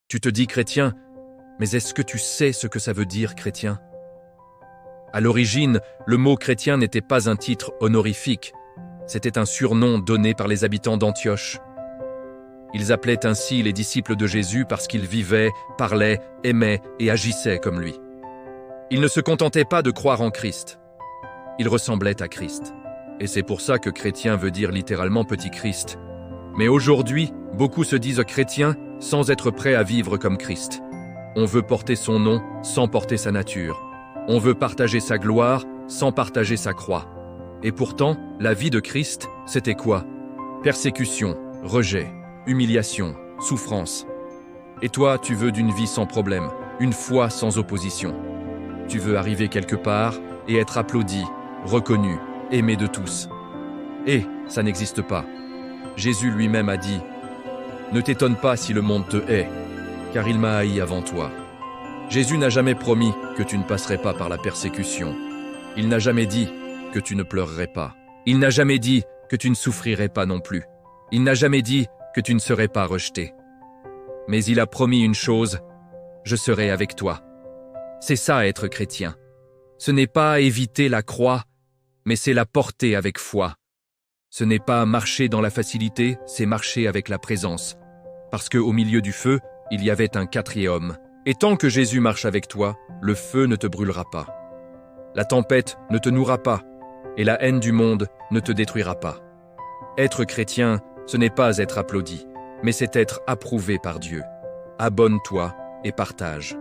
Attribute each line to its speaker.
Speaker 1: Tu te dis chrétien, mais est-ce que tu sais ce que ça veut dire chrétien? À l'origine, le mot chrétien n'était pas un titre honorifique, c'était un surnom donné par les habitants d'Antioche. Ils appelaient ainsi les disciples de Jésus parce qu'ils vivaient, parlaient, aimaient et agissaient comme lui. Ils ne se contentaient pas de croire en Christ. Ils ressemblaient à Christ. Et c'est pour ça que chrétien veut dire littéralement petit Christ. Mais aujourd'hui, beaucoup se disent chrétiens sans être prêts à vivre comme Christ. On veut porter son nom sans porter sa nature. On veut partager sa gloire sans partager sa croix. Et pourtant, la vie de Christ, c'était quoi? Persécution, rejet, humiliation, souffrance. Et toi, tu veux d'une vie sans problème, une foi sans opposition. Tu veux arriver quelque part et être applaudi, reconnu, aimé de tous. Et ça n'existe pas. Jésus lui-même a dit « Ne t'étonne pas si le monde te hait, car il m'a haï avant toi. » Jésus n'a jamais promis que tu ne passerais pas par la persécution. Il n'a jamais dit que tu ne pleurerais pas. Il n'a jamais dit que tu ne souffrirais pas non plus. Il n'a jamais dit que tu ne serais pas rejeté. Mais il a promis une chose, je serai avec toi. C'est ça être chrétien. Ce n'est pas éviter la croix, mais c'est la porter avec foi. Ce n'est pas marcher dans la facilité, c'est marcher avec la présence. Parce qu'au milieu du feu, il y avait un quatrième homme. Et tant que Jésus marche avec toi, le feu ne te brûlera pas. La tempête ne te nourra pas, et la haine du monde ne te détruira pas. Être chrétien, ce n'est pas être applaudi, mais c'est être approuvé par Dieu. Abonne-toi et partage.